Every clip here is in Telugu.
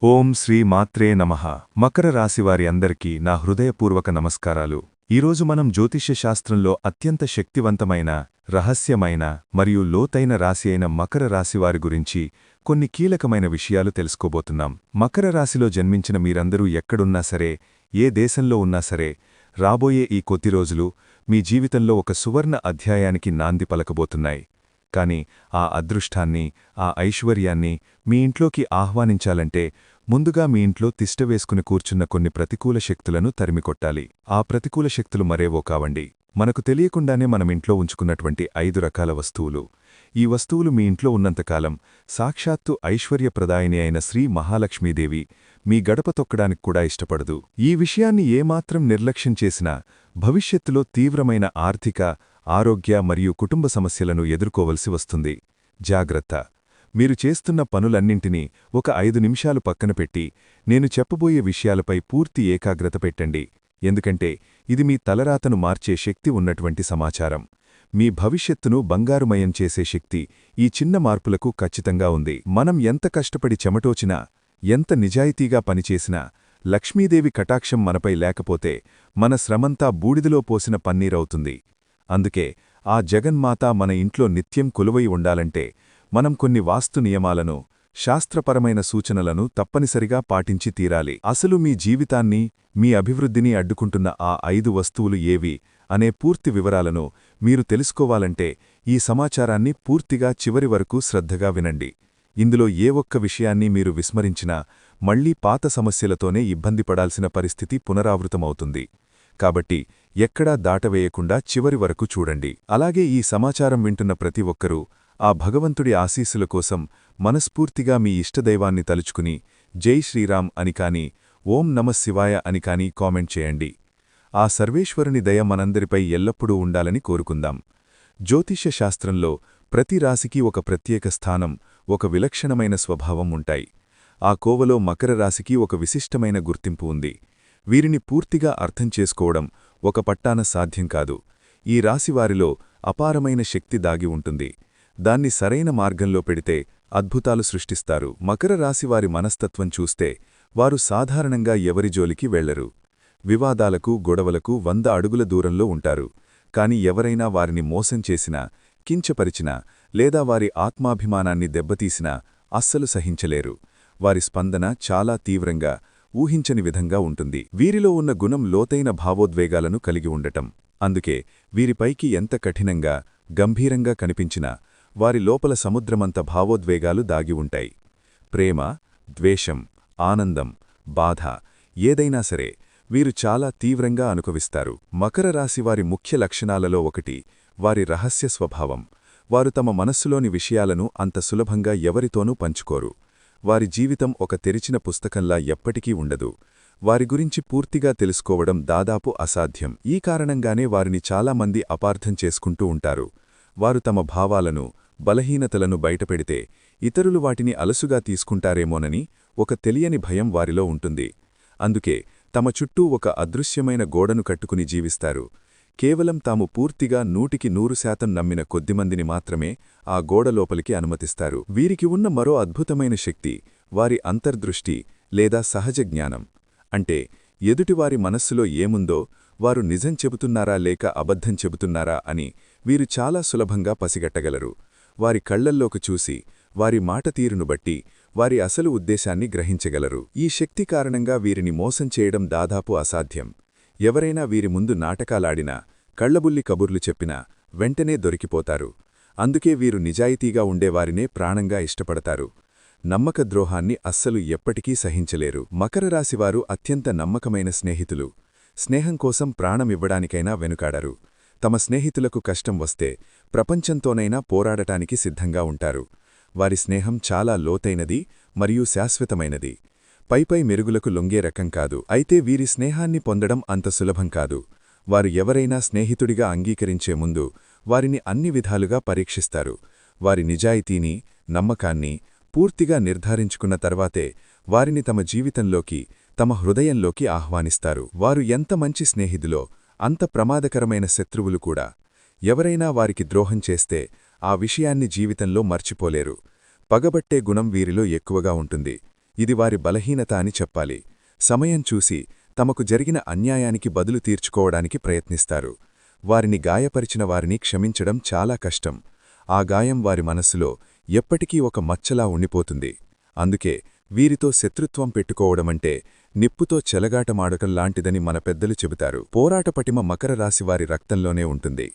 ఓం శ్రీ మాత్రే నమః. మకర రాశివారి అందరికీ నా హృదయపూర్వక నమస్కారాలు. ఈరోజు మనం జ్యోతిష్య శాస్త్రంలో అత్యంత శక్తివంతమైన, రహస్యమైన మరియు లోతైన రాశి అయిన మకర రాశివారి గురించి కొన్ని కీలకమైన విషయాలు తెలుసుకోబోతున్నాం. మకర రాశిలో జన్మించిన మీరందరూ ఎక్కడున్నా సరే, ఏ దేశంలో ఉన్నా సరే, రాబోయే ఈ కొద్ది రోజులు మీ జీవితంలో ఒక సువర్ణ అధ్యాయానికి నాంది పలకబోతున్నాయి. కాని ఆ అదృష్టాన్ని, ఆ ఐశ్వర్యాన్ని మీ ఇంట్లోకి ఆహ్వానించాలంటే ముందుగా మీ ఇంట్లో తిష్టవేసుకుని కూర్చున్న కొన్ని ప్రతికూల శక్తులను తరిమికొట్టాలి. ఆ ప్రతికూల శక్తులు మరేవో కావండి, మనకు తెలియకుండానే మనమింట్లో ఉంచుకున్నటువంటి 5 రకాల వస్తువులు. ఈ వస్తువులు మీ ఇంట్లో ఉన్నంతకాలం సాక్షాత్తు ఐశ్వర్యప్రదాయిని అయిన శ్రీ మహాలక్ష్మీదేవి మీ గడప తొక్కడానికి కూడా ఇష్టపడదు. ఈ విషయాన్ని ఏమాత్రం నిర్లక్ష్యం చేసినా భవిష్యత్తులో తీవ్రమైన ఆర్థిక, ఆరోగ్య మరియు కుటుంబ సమస్యలను ఎదుర్కోవలసి వస్తుంది. జాగ్రత్త! మీరు చేస్తున్న పనులన్నింటినీ ఒక 5 నిమిషాలు పక్కన పెట్టి నేను చెప్పబోయే విషయాలపై పూర్తి ఏకాగ్రత పెట్టండి. ఎందుకంటే ఇది మీ తలరాతను మార్చే శక్తి ఉన్నటువంటి సమాచారం. మీ భవిష్యత్తును బంగారుమయం చేసే శక్తి ఈ చిన్న మార్పులకు ఖచ్చితంగా ఉంది. మనం ఎంత కష్టపడి చెమటోచినా, ఎంత నిజాయితీగా పనిచేసినా లక్ష్మీదేవి కటాక్షం మనపై లేకపోతే మన శ్రమంతా బూడిదలో పోసిన పన్నీరవుతుంది. అందుకే ఆ జగన్మాత మన ఇంట్లో నిత్యం కొలువై ఉండాలంటే మనం కొన్ని వాస్తు నియమాలను, శాస్త్రపరమైన సూచనలను తప్పనిసరిగా పాటించి తీరాలి. అసలు మీ జీవితాన్ని, మీ అభివృద్ధిని అడ్డుకుంటున్న ఆ 5 వస్తువులు ఏవి అనే పూర్తి వివరాలను మీరు తెలుసుకోవాలంటే ఈ సమాచారాన్ని పూర్తిగా చివరి వరకు శ్రద్ధగా వినండి. ఇందులో ఏ ఒక్క విషయాన్ని మీరు విస్మరించినా మళ్లీ పాత సమస్యలతోనే ఇబ్బంది పడాల్సిన పరిస్థితి పునరావృతమవుతుంది. కాబట్టి ఎక్కడా దాటవేయకుండా చివరి వరకు చూడండి. అలాగే ఈ సమాచారం వింటున్న ప్రతి ఒక్కరూ ఆ భగవంతుడి ఆశీస్సుల కోసం మనస్ఫూర్తిగా మీ ఇష్టదైవాన్ని తలుచుకుని జై శ్రీరామ్ అని కాని, ఓం నమః శివాయ అని కాని కామెంట్ చేయండి. ఆ సర్వేశ్వరుని దయ మనందరిపై ఎల్లప్పుడూ ఉండాలని కోరుకుందాం. జ్యోతిష్య శాస్త్రంలో ప్రతి రాశికి ఒక ప్రత్యేక స్థానం, ఒక విలక్షణమైన స్వభావం ఉంటాయి. ఆ కోవలో మకర రాశికి ఒక విశిష్టమైన గుర్తింపు ఉంది. వీరిని పూర్తిగా అర్థం చేసుకోవడం ఒక పట్టాన సాధ్యం కాదు. ఈ రాశివారిలో అపారమైన శక్తి దాగి ఉంటుంది. దాన్ని సరైన మార్గంలో పెడితే అద్భుతాలు సృష్టిస్తారు. మకర రాశివారి మనస్తత్వం చూస్తే వారు సాధారణంగా ఎవరి జోలికి వెళ్లరు. వివాదాలకు, గొడవలకు 100 అడుగుల దూరంలో ఉంటారు. కాని ఎవరైనా వారిని మోసం చేసినా, కించపరిచినా లేదా వారి ఆత్మాభిమానాన్ని దెబ్బతీసినా అస్సలు సహించలేరు. వారి స్పందన చాలా తీవ్రంగా, ఊహించని విధంగా ఉంటుంది. వీరిలో ఉన్న గుణం లోతైన భావోద్వేగాలను కలిగి ఉండటం. అందుకే వీరిపైకి ఎంత కఠినంగా, గంభీరంగా కనిపించినా వారి లోపల సముద్రమంత భావోద్వేగాలు దాగి ఉంటాయి. ప్రేమ, ద్వేషం, ఆనందం, బాధ ఏదైనా సరే వీరు చాలా తీవ్రంగా అనుభవిస్తారు. మకర రాశివారి ముఖ్య లక్షణాలలో ఒకటి వారి రహస్య స్వభావం. వారు తమ మనస్సులోని విషయాలను అంత సులభంగా ఎవరితోనూ పంచుకోరు. వారి జీవితం ఒక తెరిచిన పుస్తకంలా ఎప్పటికీ ఉండదు. వారి గురించి పూర్తిగా తెలుసుకోవడం దాదాపు అసాధ్యం. ఈ కారణంగానే వారిని చాలామంది అపార్థం చేసుకుంటూ ఉంటారు. వారు తమ భావాలను, బలహీనతలను బయటపెడితే ఇతరులు వాటిని అలసుగా తీసుకుంటారేమోనని ఒక తెలియని భయం వారిలో ఉంటుంది. అందుకే తమ చుట్టూ ఒక అదృశ్యమైన గోడను కట్టుకుని జీవిస్తారు. కేవలం తాము పూర్తిగా 100% నమ్మిన కొద్దిమందిని మాత్రమే ఆ గోడ లోపలికి అనుమతిస్తారు. వీరికి ఉన్న మరో అద్భుతమైన శక్తి వారి అంతర్దృష్టి లేదా సహజ జ్ఞానం. అంటే ఎదుటివారి మనస్సులో ఏముందో, వారు నిజం చెబుతున్నారా లేక అబద్ధం చెబుతున్నారా అని వీరు చాలా సులభంగా పసిగట్టగలరు. వారి కళ్లల్లోకి చూసి, వారి మాట తీరును బట్టి వారి అసలు ఉద్దేశాన్ని గ్రహించగలరు. ఈ శక్తి కారణంగా వీరిని మోసం చేయడం దాదాపు అసాధ్యం. ఎవరైనా వీరి ముందు నాటకాలాడినా, కళ్లబుల్లి కబుర్లు చెప్పినా వెంటనే దొరికిపోతారు. అందుకే వీరు నిజాయితీగా ఉండేవారినే ప్రాణంగా ఇష్టపడతారు. నమ్మక ద్రోహాన్ని అస్సలు ఎప్పటికీ సహించలేరు. మకర రాశివారు అత్యంత నమ్మకమైన స్నేహితులు. స్నేహం కోసం ప్రాణమివ్వడానికైనా వెనుకాడరు. తమ స్నేహితులకు కష్టం వస్తే ప్రపంచంతోనైనా పోరాడటానికి సిద్ధంగా ఉంటారు. వారి స్నేహం చాలా లోతైనది మరియు శాశ్వతమైనది. పైపై మెరుగులకు లొంగే రకం కాదు. అయితే వీరి స్నేహాన్ని పొందడం అంత సులభం కాదు. వారు ఎవరైనా స్నేహితుడిగా అంగీకరించే ముందు వారిని అన్ని విధాలుగా పరీక్షిస్తారు. వారి నిజాయితీని, నమ్మకాన్ని పూర్తిగా నిర్ధారించుకున్న తర్వాతే వారిని తమ జీవితంలోకి, తమ హృదయంలోకి ఆహ్వానిస్తారు. వారు ఎంత మంచి స్నేహితులో అంత ప్రమాదకరమైన శత్రువులు కూడా. ఎవరైనా వారికి ద్రోహం చేస్తే ఆ విషయాన్ని జీవితంలో మర్చిపోలేరు. పగబట్టే గుణం వీరిలో ఎక్కువగా ఉంటుంది. ఇది వారి బలహీనత అని చెప్పాలి. సమయం చూసి తమకు జరిగిన అన్యాయానికి బదులు తీర్చుకోవడానికి ప్రయత్నిస్తారు. వారిని గాయపరిచిన వారిని క్షమించడం చాలా కష్టం. ఆ గాయం వారి మనస్సులో ఎప్పటికీ ఒక మచ్చలా ఉండిపోతుంది. అందుకే వీరితో శత్రుత్వం పెట్టుకోవడమంటే నిప్పుతో చెలగాటమాడకంలాంటిదని మన పెద్దలు చెబుతారు. పోరాట పటిమ మకర రాశివారి రక్తంలోనే ఉంటుంది.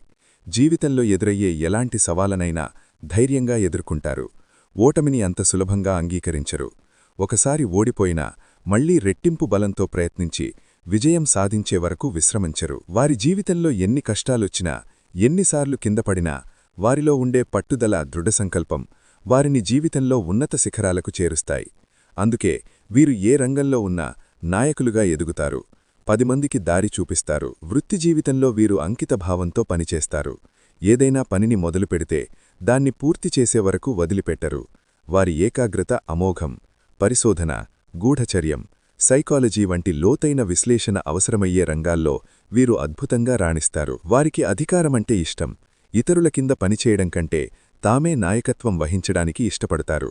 జీవితంలో ఎదురయ్యే ఎలాంటి సవాలనైనా ధైర్యంగా ఎదుర్కొంటారు. ఓటమిని అంత సులభంగా అంగీకరించరు. ఒకసారి ఓడిపోయినా మళ్లీ రెట్టింపు బలంతో ప్రయత్నించి విజయం సాధించే వరకు విశ్రమించరు. వారి జీవితంలో ఎన్ని కష్టాలొచ్చినా, ఎన్నిసార్లు కిందపడినా వారిలో ఉండే పట్టుదల, దృఢసంకల్పం వారిని జీవితంలో ఉన్నత శిఖరాలకు చేరుస్తాయి. అందుకే వీరు ఏ రంగంలో ఉన్నా నాయకులుగా ఎదుగుతారు. 10 మందికి దారి చూపిస్తారు. వృత్తి జీవితంలో వీరు అంకితభావంతో పనిచేస్తారు. ఏదైనా పనిని మొదలుపెడితే దాన్ని పూర్తి చేసే వరకు వదిలిపెట్టరు. వారి ఏకాగ్రత అమోఘం. పరిశోధన, గూఢచర్యం, సైకాలజీ వంటి లోతైన విశ్లేషణ అవసరమయ్యే రంగాల్లో వీరు అద్భుతంగా రాణిస్తారు. వారికి అధికారమంటే ఇష్టం. ఇతరుల కింద పనిచేయడం కంటే తామే నాయకత్వం వహించడానికి ఇష్టపడతారు.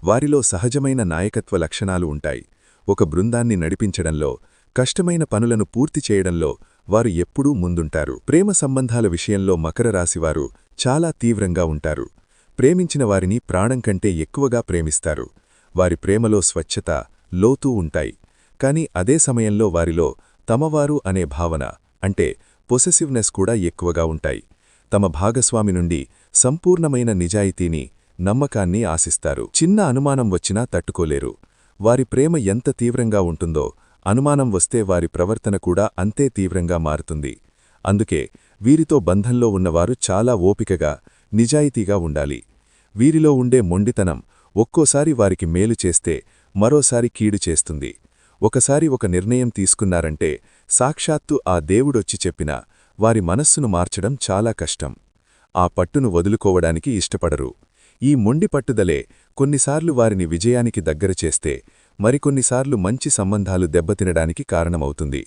వారిలో సహజమైన నాయకత్వ లక్షణాలు ఉంటాయి. ఒక బృందాన్ని నడిపించడంలో, కష్టమైన పనులను పూర్తి చేయడంలో వారు ఎప్పుడూ ముందుంటారు. ప్రేమ సంబంధాల విషయంలో మకర రాశివారు చాలా తీవ్రంగా ఉంటారు. ప్రేమించిన వారిని ప్రాణం కంటే ఎక్కువగా ప్రేమిస్తారు. వారి ప్రేమలో స్వచ్ఛత, లోతూ ఉంటాయి. కాని అదే సమయంలో వారిలో తమవారు అనే భావన, అంటే పొసెసివ్నెస్ కూడా ఎక్కువగా ఉంటాయి. తమ భాగస్వామి నుండి సంపూర్ణమైన నిజాయితీని, నమ్మకాన్ని ఆశిస్తారు. చిన్న అనుమానం వచ్చినా తట్టుకోలేరు. వారి ప్రేమ ఎంత తీవ్రంగా ఉంటుందో అనుమానం వస్తే వారి ప్రవర్తన కూడా అంతే తీవ్రంగా మారుతుంది. అందుకే వీరితో బంధంలో ఉన్నవారు చాలా ఓపికగా, నిజాయితీగా ఉండాలి. వీరిలో ఉండే మొండితనం ఒక్కోసారి వారికి మేలు చేస్తే మరోసారి కీడు చేస్తుంది. ఒకసారి ఒక నిర్ణయం తీసుకున్నారంటే సాక్షాత్తు ఆ దేవుడొచ్చి చెప్పినా వారి మనస్సును మార్చడం చాలా కష్టం. ఆ పట్టును వదులుకోవడానికి ఇష్టపడరు. ఈ మొండి పట్టుదలే కొన్నిసార్లు వారిని విజయానికి దగ్గర చేస్తే, మరికొన్నిసార్లు మంచి సంబంధాలు దెబ్బతినడానికి కారణమవుతుంది.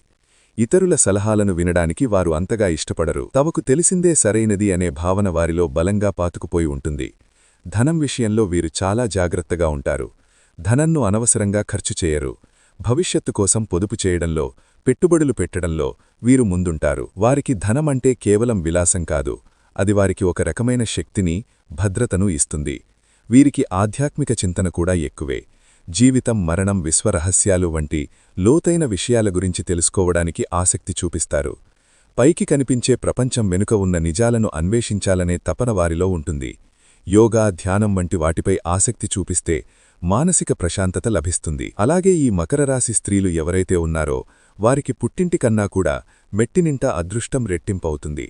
ఇతరుల సలహాలను వినడానికి వారు అంతగా ఇష్టపడరు. తమకు తెలిసిందే సరైనది అనే భావన వారిలో బలంగా పాతుకుపోయి ఉంటుంది. ధనం విషయంలో వీరు చాలా జాగ్రత్తగా ఉంటారు. ధనన్ను అనవసరంగా ఖర్చు చేయరు. భవిష్యత్తు కోసం పొదుపు చేయడంలో, పెట్టుబడులు పెట్టడంలో వీరు ముందుంటారు. వారికి ధనమంటే కేవలం విలాసం కాదు, అది వారికి ఒక రకమైన శక్తిని, భద్రతను ఇస్తుంది. వీరికి ఆధ్యాత్మిక చింతన కూడా ఎక్కువే. జీవితం, మరణం, విశ్వరహస్యాలు వంటి లోతైన విషయాల గురించి తెలుసుకోవడానికి ఆసక్తి చూపిస్తారు. పైకి కనిపించే ప్రపంచం వెనుక ఉన్న నిజాలను అన్వేషించాలనే తపన వారిలో ఉంటుంది. యోగా, ధ్యానం వంటి వాటిపై ఆసక్తి చూపిస్తే మానసిక ప్రశాంతత లభిస్తుంది. అలాగే ఈ మకర రాశి స్త్రీలు ఎవరైతే ఉన్నారో వారికి పుట్టింటికన్నా కూడా మెట్టినింటా అదృష్టం రెట్టింపవుతుంది.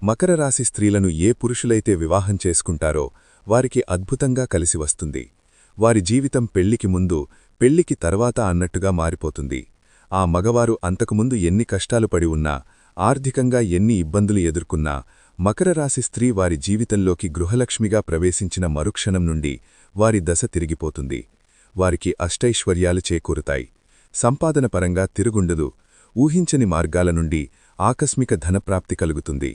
మకర రాశి స్త్రీలను ఏ పురుషులైతే వివాహం చేసుకుంటారో వారికి అద్భుతంగా కలిసి వస్తుంది. వారి జీవితం పెళ్లికి ముందు, పెళ్లికి తర్వాత అన్నట్టుగా మారిపోతుంది. ఆ మగవారు అంతకుముందు ఎన్ని కష్టాలు పడి ఉన్నా, ఆర్థికంగా ఎన్ని ఇబ్బందులు ఎదుర్కొన్నా, మకర రాశి స్త్రీ వారి జీవితంలోకి గృహలక్ష్మిగా ప్రవేశించిన మరుక్షణం నుండి వారి దశ తిరిగిపోతుంది. వారికి అష్టైశ్వర్యాలు చేకూరుతాయి. సంపాదన పరంగా తిరుగుండదు. ఊహించని మార్గాల నుండి ఆకస్మిక ధనప్రాప్తి కలుగుతుంది.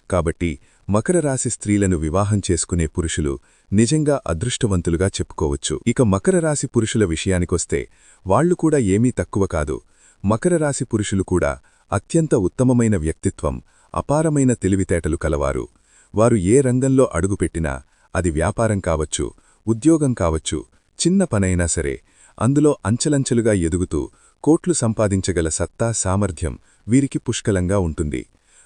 కాబట్టి మకర రాశి స్త్రీలను వివాహం చేసుకునే పురుషులు నిజంగా అదృష్టవంతులుగా చెప్పుకోవచ్చు. ఇక మకర రాశి పురుషుల విషయానికొస్తే వాళ్లు కూడా ఏమీ తక్కువ కాదు. మకర రాశి పురుషులు కూడా అత్యంత ఉత్తమమైన వ్యక్తిత్వం, అపారమైన తెలివితేటలు కలవారు. వారు ఏ రంగంలో అడుగుపెట్టినా, అది వ్యాపారం కావచ్చు, ఉద్యోగం కావచ్చు, చిన్న పనైనా సరే, అందులో అంచెలంచెలుగా ఎదుగుతూ కోట్లు సంపాదించగల సత్తా, సామర్థ్యం వీరికి పుష్కలంగా ఉంటుంది.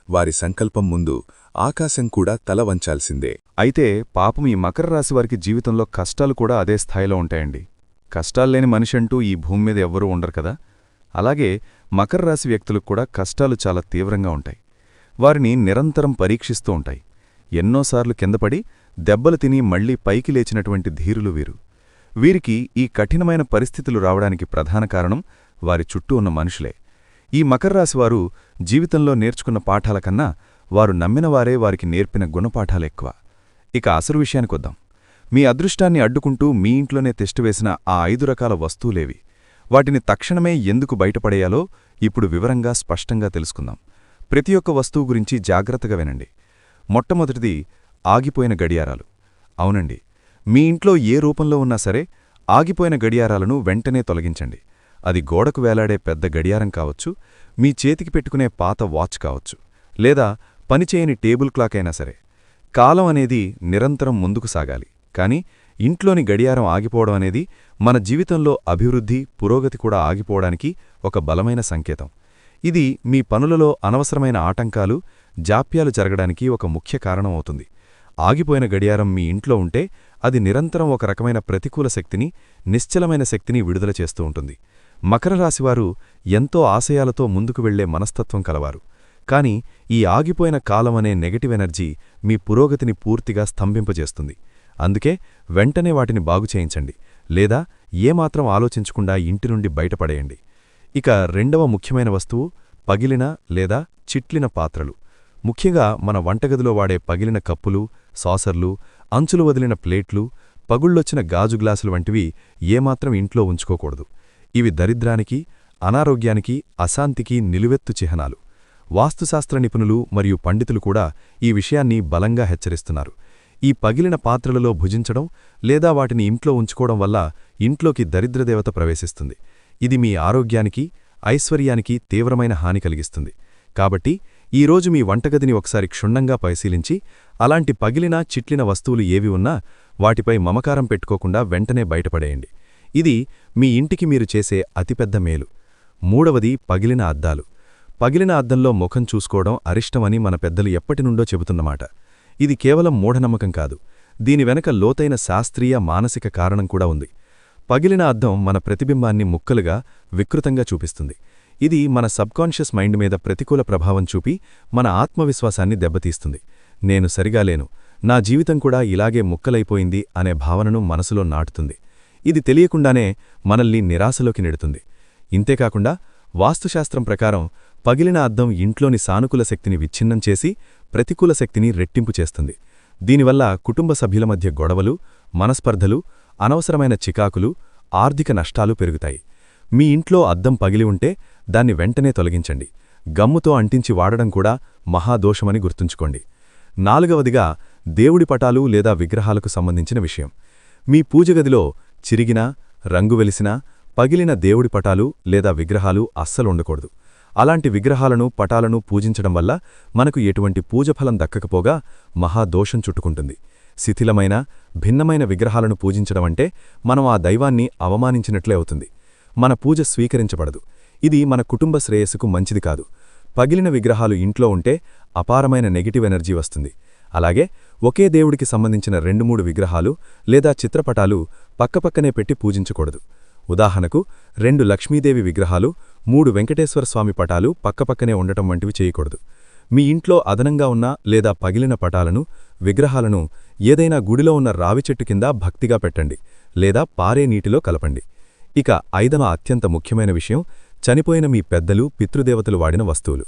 వారి సంకల్పం ముందు ఆకాశం కూడా తల వంచాల్సిందే. అయితే పాపం ఈ మకర రాశివారికి జీవితంలో కష్టాలు కూడా అదే స్థాయిలో ఉంటాయండి. కష్టాల్లేని మనిషంటూ ఈ భూమి మీద ఎవ్వరూ ఉండరు కదా. అలాగే మకర రాశి వ్యక్తులకు కూడా కష్టాలు చాలా తీవ్రంగా ఉంటాయి. వారిని నిరంతరం పరీక్షిస్తూ ఉంటాయి. ఎన్నోసార్లు కిందపడి దెబ్బలు తిని మళ్లీ పైకి లేచినటువంటి ధీరులు వీరు. వీరికి ఈ కఠినమైన పరిస్థితులు రావడానికి ప్రధాన కారణం వారి చుట్టూ ఉన్న మనుషులే. ఈ మకర రాశివారు జీవితంలో నేర్చుకున్న పాఠాల కన్నా వారు నమ్మినవారే వారికి నేర్పిన గుణపాఠాలెక్కువ. ఇక అసలు విషయానికొద్దాం. మీ అదృష్టాన్ని అడ్డుకుంటూ మీ ఇంట్లోనే తెష్టివేసిన ఆ 5 రకాల వస్తువులేవి? వాటిని తక్షణమే ఎందుకు బయటపడేయాలో ఇప్పుడు వివరంగా, స్పష్టంగా తెలుసుకుందాం. ప్రతి ఒక్క వస్తువు గురించి జాగ్రత్తగా వినండి. మొట్టమొదటిది ఆగిపోయిన గడియారాలు. అవునండి, మీ ఇంట్లో ఏ రూపంలో ఉన్నా సరే ఆగిపోయిన గడియారాలను వెంటనే తొలగించండి. అది గోడకు వేలాడే పెద్ద గడియారం కావచ్చు, మీ చేతికి పెట్టుకునే పాత వాచ్ కావచ్చు, లేదా పనిచేయని టేబుల్ క్లాక్ అయినా సరే. కాలం అనేది నిరంతరం ముందుకు సాగాలి, కాని ఇంట్లోని గడియారం ఆగిపోవడం అనేది మన జీవితంలో అభివృద్ధి, పురోగతి కూడా ఆగిపోవడానికి ఒక బలమైన సంకేతం. ఇది మీ పనులలో అనవసరమైన ఆటంకాలు, జాప్యాలు జరగడానికి ఒక ముఖ్య కారణం అవుతుంది. ఆగిపోయిన గడియారం మీ ఇంట్లో ఉంటే అది నిరంతరం ఒక రకమైన ప్రతికూల శక్తిని, నిశ్చలమైన శక్తిని విడుదల చేస్తూ ఉంటుంది. మకర రాశివారు ఎంతో ఆశయాలతో ముందుకు వెళ్లే మనస్తత్వం కలవారు. కాని ఈ ఆగిపోయిన కాలం అనే నెగటివ్ ఎనర్జీ మీ పురోగతిని పూర్తిగా స్తంభింపజేస్తుంది. అందుకే వెంటనే వాటిని బాగుచేయించండి, లేదా ఏమాత్రం ఆలోచించకుండా ఇంటి నుండి బయటపడేయండి. ఇక రెండవ ముఖ్యమైన వస్తువు పగిలిన లేదా చిట్లిన పాత్రలు. ముఖ్యంగా మన వంటగదిలో వాడే పగిలిన కప్పులు, సాసర్లు, అంచులు వదిలిన ప్లేట్లు, పగుళ్ళొచ్చిన గాజు గ్లాసులు వంటివి ఏమాత్రం ఇంట్లో ఉంచుకోకూడదు. ఇవి దరిద్రానికి, అనారోగ్యానికి, అశాంతికి నిలువెత్తు చిహ్నాలు. వాస్తుశాస్త్ర నిపుణులు మరియు పండితులు కూడా ఈ విషయాన్ని బలంగా హెచ్చరిస్తున్నారు. ఈ పగిలిన పాత్రలలో భుజించడం లేదా వాటిని ఇంట్లో ఉంచుకోవడం వల్ల ఇంట్లోకి దరిద్రదేవత ప్రవేశిస్తుంది. ఇది మీ ఆరోగ్యానికి, ఐశ్వర్యానికి తీవ్రమైన హాని కలిగిస్తుంది. కాబట్టి ఈరోజు మీ వంటగదిని ఒకసారి క్షుణ్ణంగా పరిశీలించి అలాంటి పగిలిన, చిట్లిన వస్తువులు ఏవి ఉన్నా వాటిపై మమకారం పెట్టుకోకుండా వెంటనే బయటపడేయండి. ఇది మీ ఇంటికి మీరు చేసే అతిపెద్ద మేలు. మూడవది పగిలిన అద్దాలు. పగిలిన అద్దంలో ముఖం చూసుకోవడం అరిష్టమని మన పెద్దలు ఎప్పటినుండో చెబుతున్నమాట. ఇది కేవలం మూఢనమ్మకం కాదు, దీని వెనక లోతైన శాస్త్రీయ, మానసిక కారణం కూడా ఉంది. పగిలిన అద్దం మన ప్రతిబింబాన్ని ముక్కలుగా, వికృతంగా చూపిస్తుంది. ఇది మన సబ్కాన్షియస్ మైండ్ మీద ప్రతికూల ప్రభావం చూపి మన ఆత్మవిశ్వాసాన్ని దెబ్బతీస్తుంది. నేను సరిగా లేను, నా జీవితం కూడా ఇలాగే ముక్కలైపోయింది అనే భావనను మనసులో నాటుతుంది. ఇది తెలియకుండానే మనల్ని నిరాశలోకి నెడుతుంది. ఇంతేకాకుండా వాస్తుశాస్త్రం ప్రకారం పగిలిన అద్దం ఇంట్లోని సానుకూల శక్తిని విచ్ఛిన్నం చేసి ప్రతికూల శక్తిని రెట్టింపు చేస్తుంది. దీనివల్ల కుటుంబ సభ్యుల మధ్య గొడవలు, మనస్పర్ధలు, అనవసరమైన చికాకులు, ఆర్థిక నష్టాలు పెరుగుతాయి. మీ ఇంట్లో అద్దం పగిలి ఉంటే దాన్ని వెంటనే తొలగించండి. గమ్ముతో అంటించి వాడడం కూడా మహాదోషమని గుర్తుంచుకోండి. నాలుగవదిగా దేవుడి పటాలు లేదా విగ్రహాలకు సంబంధించిన విషయం. మీ పూజగదిలో చిరిగిన, రంగు వెలిసిన, పగిలిన దేవుడి పటాలు లేదా విగ్రహాలు అస్సలుండకూడదు. అలాంటి విగ్రహాలను, పటాలను పూజించడం వల్ల మనకు ఎటువంటి పూజఫలం దక్కకపోగా మహాదోషం చుట్టుకుంటుంది. శిథిలమైన, భిన్నమైన విగ్రహాలను పూజించడమంటే మనం ఆ దైవాన్ని అవమానించినట్లే అవుతుంది. మన పూజ స్వీకరించబడదు. ఇది మన కుటుంబ శ్రేయస్సుకు మంచిది కాదు. పగిలిన విగ్రహాలు ఇంట్లో ఉంటే అపారమైన నెగటివ్ ఎనర్జీ వస్తుంది. అలాగే ఒకే దేవుడికి సంబంధించిన 2-3 విగ్రహాలు లేదా చిత్రపటాలు పక్కపక్కనే పెట్టి పూజించకూడదు. ఉదాహరణకు 2 లక్ష్మీదేవి విగ్రహాలు, 3 వెంకటేశ్వర స్వామి పటాలు పక్కపక్కనే ఉండటం వంటివి చేయకూడదు. మీ ఇంట్లో అదనంగా ఉన్న లేదా పగిలిన పటాలను, విగ్రహాలను ఏదైనా గుడిలో ఉన్న రావి చెట్టు కింద భక్తిగా పెట్టండి, లేదా పారే నీటిలో కలపండి. ఇక ఐదవ అత్యంత ముఖ్యమైన విషయం చనిపోయిన మీ పెద్దలు, పితృదేవతలు వాడిన వస్తువులు.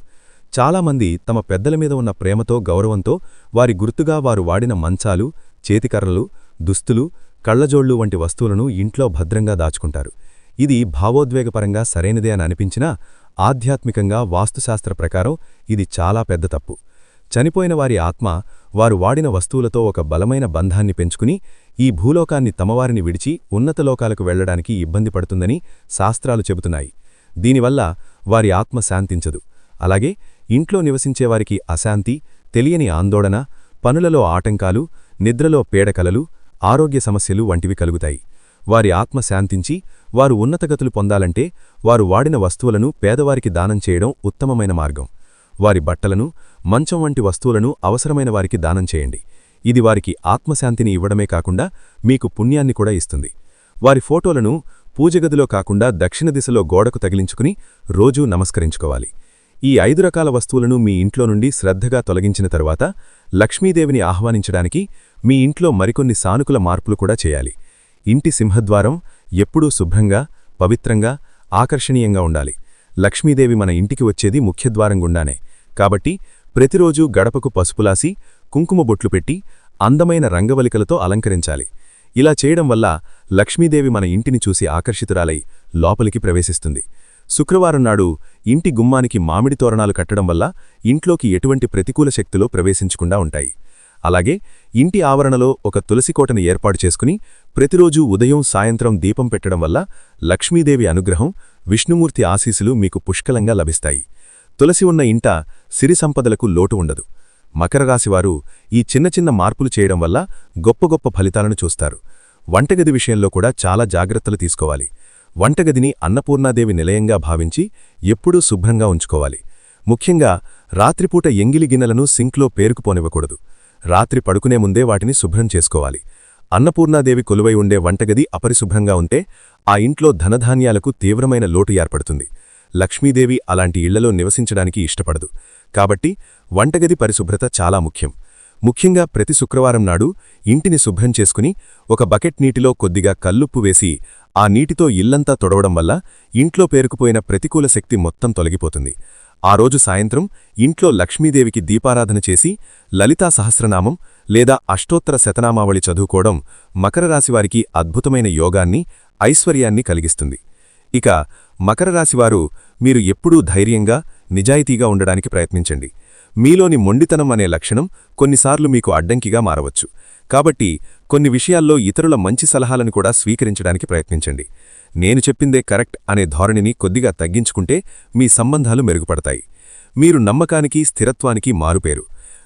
చాలామంది తమ పెద్దల మీద ఉన్న ప్రేమతో, గౌరవంతో వారి గుర్తుగా వారు వాడిన మంచాలు, చేతికర్రలు, దుస్తులు, కళ్లజోళ్లు వంటి వస్తువులను ఇంట్లో భద్రంగా దాచుకుంటారు. ఇది భావోద్వేగపరంగా సరైనదే అని అనిపించినా ఆధ్యాత్మికంగా, వాస్తుశాస్త్ర ప్రకారం ఇది చాలా పెద్ద తప్పు. చనిపోయిన వారి ఆత్మ వారు వాడిన వస్తువులతో ఒక బలమైన బంధాన్ని పెంచుకుని ఈ భూలోకాన్ని తమవారిని విడిచి ఉన్నతలోకాలకు వెళ్లడానికి ఇబ్బంది పడుతుందని శాస్త్రాలు చెబుతున్నాయి. దీనివల్ల వారి ఆత్మ శాంతించదు. అలాగే ఇంట్లో నివసించేవారికి అశాంతి, తెలియని ఆందోళన, పనులలో ఆటంకాలు, నిద్రలో పీడకలలు, ఆరోగ్య సమస్యలు వంటివి కలుగుతాయి. వారి ఆత్మ శాంతించి వారు ఉన్నతగతులు పొందాలంటే వారు వాడిన వస్తువులను పేదవారికి దానం చేయడం ఉత్తమమైన మార్గం. వారి బట్టలను, మంచం వంటి వస్తువులను అవసరమైన వారికి దానం చేయండి. ఇది వారికి ఆత్మశాంతిని ఇవ్వడమే కాకుండా మీకు పుణ్యాన్ని కూడా ఇస్తుంది. వారి ఫోటోలను పూజగదిలో కాకుండా దక్షిణ దిశలో గోడకు తగిలించుకుని రోజూ నమస్కరించుకోవాలి. ఈ 5 రకాల వస్తువులను మీ ఇంట్లో నుండి శ్రద్ధగా తొలగించిన తరువాత లక్ష్మీదేవిని ఆహ్వానించడానికి మీ ఇంట్లో మరికొన్ని సానుకూల మార్పులు కూడా చేయాలి. ఇంటి సింహద్వారం ఎప్పుడూ శుభ్రంగా, పవిత్రంగా, ఆకర్షణీయంగా ఉండాలి. లక్ష్మీదేవి మన ఇంటికి వచ్చేది ముఖ్యద్వారం గుండానే. కాబట్టి ప్రతిరోజూ గడపకు పసుపులాసి, కుంకుమ బొట్లు పెట్టి, అందమైన రంగవలికలతో అలంకరించాలి. ఇలా చేయడం వల్ల లక్ష్మీదేవి మన ఇంటిని చూసి ఆకర్షితురాలై లోపలికి ప్రవేశిస్తుంది. శుక్రవారం నాడు ఇంటి గుమ్మానికి మామిడి తోరణాలు కట్టడం వల్ల ఇంట్లోకి ఎటువంటి ప్రతికూల శక్తులు ప్రవేశించకుండా ఉంటాయి. అలాగే ఇంటి ఆవరణలో ఒక తులసికోటను ఏర్పాటు చేసుకుని ప్రతిరోజూ ఉదయం సాయంత్రం దీపం పెట్టడం వల్ల లక్ష్మీదేవి అనుగ్రహం, విష్ణుమూర్తి ఆశీస్సులు మీకు పుష్కలంగా లభిస్తాయి. తులసి ఉన్న ఇంట సిరి సంపదలకు లోటు ఉండదు. మకర రాశివారు ఈ చిన్న చిన్న మార్పులు చేయడం వల్ల గొప్ప గొప్ప ఫలితాలను చూస్తారు. వంటగది విషయంలో కూడా చాలా జాగ్రత్తలు తీసుకోవాలి. వంటగదిని అన్నపూర్ణాదేవి నిలయంగా భావించి ఎప్పుడూ శుభ్రంగా ఉంచుకోవాలి. ముఖ్యంగా రాత్రిపూట ఎంగిలి గిన్నెలను సింక్లో పేరుకుపోనివ్వకూడదు. రాత్రి పడుకునే ముందే వాటిని శుభ్రం చేసుకోవాలి. అన్నపూర్ణాదేవి కొలువై ఉండే వంటగది అపరిశుభ్రంగా ఉంటే ఆ ఇంట్లో ధనధాన్యాలకు తీవ్రమైన లోటు ఏర్పడుతుంది. లక్ష్మీదేవి అలాంటి ఇళ్లలో నివసించడానికి ఇష్టపడదు. కాబట్టి వంటగది పరిశుభ్రత చాలా ముఖ్యం. ముఖ్యంగా ప్రతి శుక్రవారం నాడు ఇంటిని శుభ్రం చేసుకుని ఒక బకెట్ నీటిలో కొద్దిగా కల్లుప్పు వేసి ఆ నీటితో ఇల్లంతా తొడవడం వల్ల ఇంట్లో పేరుకుపోయిన ప్రతికూల శక్తి మొత్తం తొలగిపోతుంది. ఆ రోజు సాయంత్రం ఇంట్లో లక్ష్మీదేవికి దీపారాధన చేసి లలితా సహస్రనామం లేదా అష్టోత్తర శతనామావళి చదువుకోవడం మకర రాశివారికి అద్భుతమైన యోగాన్ని, ఐశ్వర్యాన్ని కలిగిస్తుంది. ఇక మకర రాశివారు మీరు ఎప్పుడూ ధైర్యంగా, నిజాయితీగా ఉండడానికి ప్రయత్నించండి. మీలోని మొండితనం అనే లక్షణం కొన్నిసార్లు మీకు అడ్డంకిగా మారవచ్చు. కాబట్టి కొన్ని విషయాల్లో ఇతరుల మంచి సలహాలను కూడా స్వీకరించడానికి ప్రయత్నించండి. నేను చెప్పిందే కరెక్ట్ అనే ధోరణిని కొద్దిగా తగ్గించుకుంటే మీ సంబంధాలు మెరుగుపడతాయి. మీరు నమ్మకానికి, స్థిరత్వానికి మారుపేరు.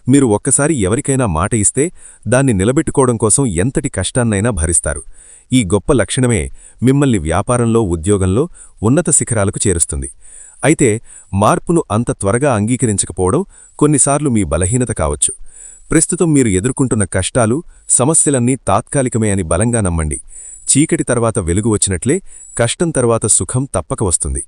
మీరు ఒక్కసారి ఎవరికైనా మాట ఇస్తే దాన్ని నిలబెట్టుకోవడం కోసం ఎంతటి కష్టాన్నైనా భరిస్తారు. ఈ గొప్ప లక్షణమే మిమ్మల్ని వ్యాపారంలో, ఉద్యోగంలో ఉన్నత శిఖరాలకు చేరుస్తుంది. అయితే మార్పును అంత త్వరగా అంగీకరించకపోవడం కొన్నిసార్లు మీ బలహీనత కావచ్చు. ప్రస్తుతం మీరు ఎదుర్కొంటున్న కష్టాలు, సమస్యలన్నీ తాత్కాలికమే అని బలంగా నమ్మండి. చీకటి తర్వాత వెలుగు వచ్చినట్లే కష్టం తర్వాత సుఖం తప్పక వస్తుంది.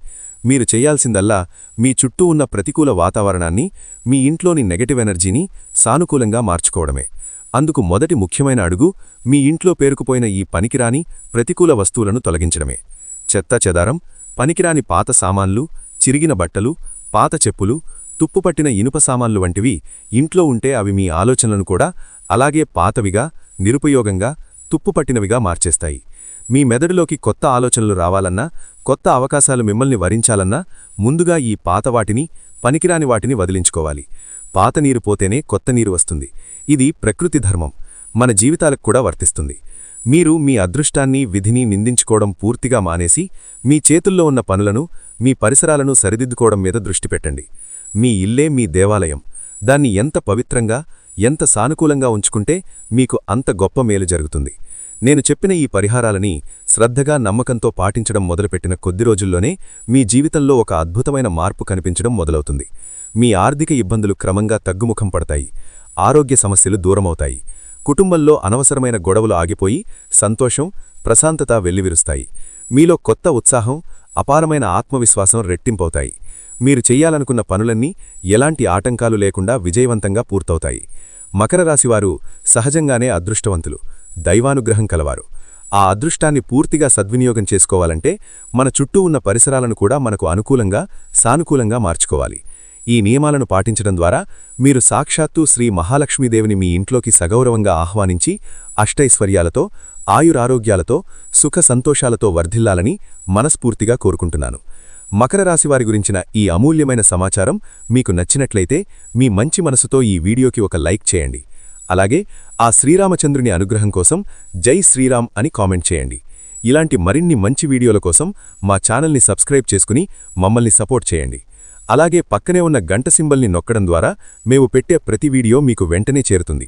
మీరు చెయ్యాల్సిందల్లా మీ చుట్టూ ఉన్న ప్రతికూల వాతావరణాన్ని, మీ ఇంట్లోని నెగటివ్ ఎనర్జీని సానుకూలంగా మార్చుకోవడమే. అందుకు మొదటి ముఖ్యమైన అడుగు మీ ఇంట్లో పేరుకుపోయిన ఈ పనికిరాని, ప్రతికూల వస్తువులను తొలగించడమే. చెత్త చెదారం, పనికిరాని పాత సామాన్లు, చిరిగిన బట్టలు, పాత చెప్పులు, తుప్పుపట్టిన ఇనుప సామాన్లు వంటివి ఇంట్లో ఉంటే అవి మీ ఆలోచనలను కూడా అలాగే పాతవిగా, నిరుపయోగంగా, తుప్పుపట్టినవిగా మార్చేస్తాయి. మీ మెదడులోకి కొత్త ఆలోచనలు రావాలన్నా, కొత్త అవకాశాలు మిమ్మల్ని వరించాలన్నా ముందుగా ఈ పాతవాటిని, పనికిరాని వాటిని వదిలించుకోవాలి. పాత నీరు పోతేనే కొత్త నీరు వస్తుంది. ఇది ప్రకృతి ధర్మం. మన జీవితాలకు కూడా వర్తిస్తుంది. మీరు మీ అదృష్టాన్ని, విధిని నిందించుకోవడం పూర్తిగా మానేసి మీ చేతుల్లో ఉన్న పనులను, మీ పరిసరాలను సరిదిద్దుకోవడం మీద దృష్టి పెట్టండి. మీ ఇల్లే మీ దేవాలయం. దాన్ని ఎంత పవిత్రంగా, ఎంత సానుకూలంగా ఉంచుకుంటే మీకు అంత గొప్ప మేలు జరుగుతుంది. నేను చెప్పిన ఈ పరిహారాలని శ్రద్ధగా, నమ్మకంతో పాటించడం మొదలుపెట్టిన కొద్ది రోజుల్లోనే మీ జీవితంలో ఒక అద్భుతమైన మార్పు కనిపించడం మొదలవుతుంది. మీ ఆర్థిక ఇబ్బందులు క్రమంగా తగ్గుముఖం పడతాయి. ఆరోగ్య సమస్యలు దూరమవుతాయి. కుటుంబంలో అనవసరమైన గొడవలు ఆగిపోయి సంతోషం, ప్రశాంతత వెల్లివిరుస్తాయి. మీలో కొత్త ఉత్సాహం, అపారమైన ఆత్మవిశ్వాసం రెట్టింపవుతాయి. మీరు చెయ్యాలనుకున్న పనులన్నీ ఎలాంటి ఆటంకాలు లేకుండా విజయవంతంగా పూర్తవుతాయి. మకర రాశివారు సహజంగానే అదృష్టవంతులు, దైవానుగ్రహం కలవారు. ఆ అదృష్టాన్ని పూర్తిగా సద్వినియోగం చేసుకోవాలంటే మన చుట్టూ ఉన్న పరిసరాలను కూడా మనకు అనుకూలంగా, సానుకూలంగా మార్చుకోవాలి. ఈ నియమాలను పాటించడం ద్వారా మీరు సాక్షాత్తూ శ్రీ మహాలక్ష్మీదేవిని మీ ఇంట్లోకి సగౌరవంగా ఆహ్వానించి అష్టైశ్వర్యాలతో, ఆయురారోగ్యాలతో, సుఖ సంతోషాలతో వర్ధిల్లాలని మనస్ఫూర్తిగా కోరుకుంటున్నాను. మకర రాశివారి గురించిన ఈ అమూల్యమైన సమాచారం మీకు నచ్చినట్లయితే మీ మంచి మనసుతో ఈ వీడియోకి ఒక లైక్ చేయండి. అలాగే ఆ శ్రీరామచంద్రుని అనుగ్రహం కోసం జై శ్రీరామ్ అని కామెంట్ చేయండి. ఇలాంటి మరిన్ని మంచి వీడియోల కోసం మా ఛానల్ని సబ్స్క్రైబ్ చేసుకుని మమ్మల్ని సపోర్ట్ చేయండి. అలాగే పక్కనే ఉన్న గంట సింబల్ని నొక్కడం ద్వారా మేము పెట్టే ప్రతి వీడియో మీకు వెంటనే చేరుతుంది.